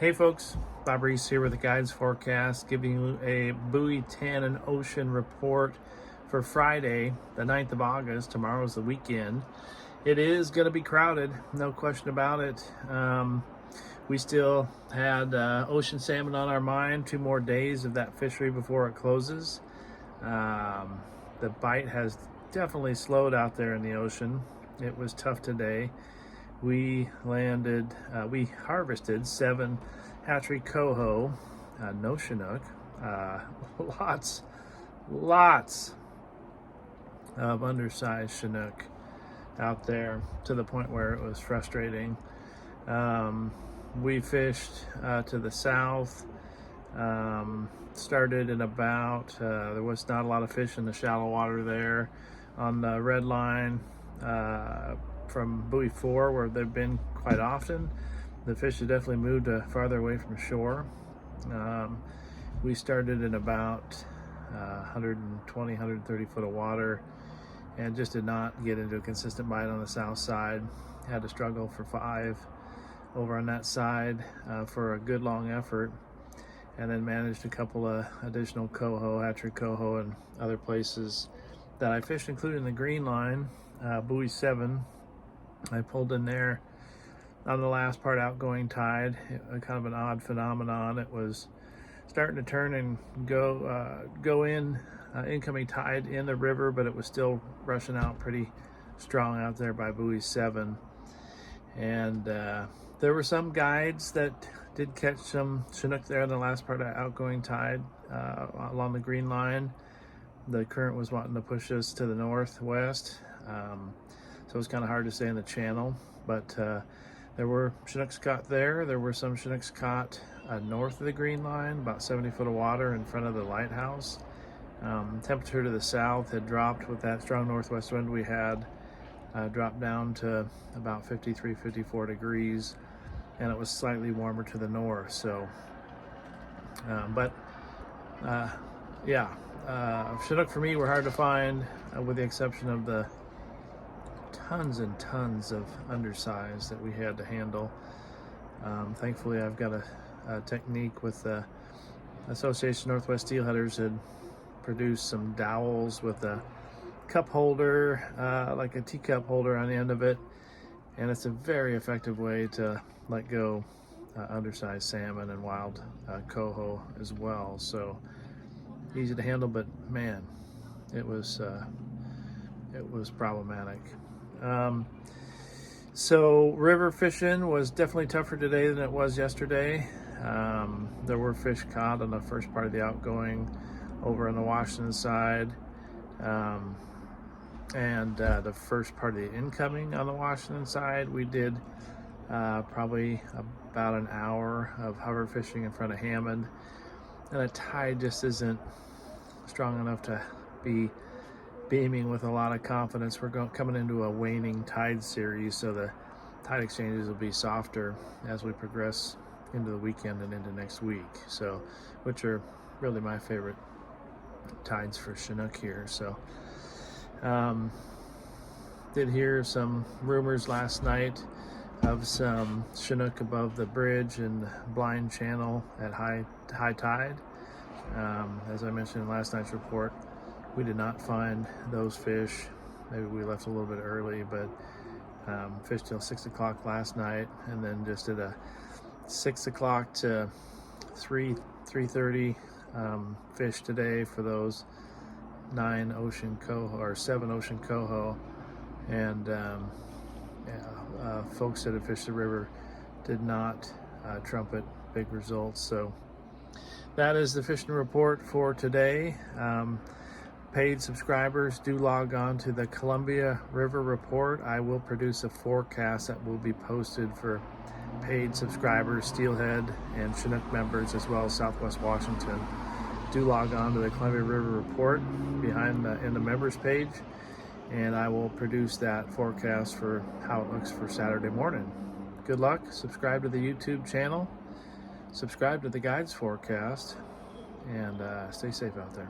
Hey folks, Bob Reese here with the Guides Forecast, giving you a buoy, tannin, ocean report for Friday, the 9th of August. Tomorrow's the weekend. It is going to be crowded, no question about it. We still had ocean salmon on our mind, 2 more days of that fishery before it closes. The bite has definitely slowed out there in the ocean. It was tough today. We harvested 7 hatchery coho, no Chinook, lots of undersized Chinook out there, to the point where it was frustrating. We fished to the south, started in about, there was not a lot of fish in the shallow water there on the red line, from buoy 4, where they've been quite often. The fish have definitely moved farther away from shore. We started in about 120, 130 foot of water and just did not get into a consistent bite on the south side. Had to struggle for 5 over on that side for a good long effort, and then managed a couple of additional coho, hatchery coho, and other places that I fished, including the green line, buoy 7. I pulled in there on the last part, outgoing tide. Kind of an odd phenomenon. It was starting to turn and go in incoming tide in the river, but it was still rushing out pretty strong out there by buoy 7. And there were some guides that did catch some Chinook there in the last part of outgoing tide along the green line. The current was wanting to push us to the northwest, so it was kind of hard to stay in the channel, but there were Chinooks caught there. There were some Chinooks caught north of the green line, about 70 foot of water in front of the lighthouse. Temperature to the south had dropped with that strong northwest wind we had, dropped down to about 53, 54 degrees, and it was slightly warmer to the north. So, Chinook for me were hard to find, with the exception of the tons and tons of undersize that we had to handle. Thankfully, I've got a technique with the Association Northwest Steelheaders had produced some dowels with a cup holder, like a teacup holder on the end of it, and it's a very effective way to let go undersized salmon and wild coho as well. So easy to handle, but man, it was problematic. So river fishing was definitely tougher today than it was yesterday. There were fish caught on the first part of the outgoing over on the Washington side, and the first part of the incoming on the Washington side. We did probably about an hour of hover fishing in front of Hammond, and the tide just isn't strong enough to be beaming with a lot of confidence. We're coming into a waning tide series, so the tide exchanges will be softer as we progress into the weekend and into next week, so which are really my favorite tides for Chinook here. So did hear some rumors last night of some Chinook above the bridge in Blind Channel at high tide. As I mentioned in last night's report, we did not find those fish. Maybe we left a little bit early, but fished till 6 o'clock last night, and then just did a 6 o'clock to 3:30 fish today for those 9 ocean coho, or 7 ocean coho. And folks that have fished the river did not trumpet big results. So that is the fishing report for today. Paid subscribers, do log on to the Columbia River Report. I will produce a forecast that will be posted for paid subscribers, steelhead and Chinook members, as well as Southwest Washington. Do log on to the Columbia River Report in the members page, and I will produce that forecast for how it looks for Saturday morning. Good luck. Subscribe to the YouTube channel, subscribe to the Guides Forecast, and stay safe out there.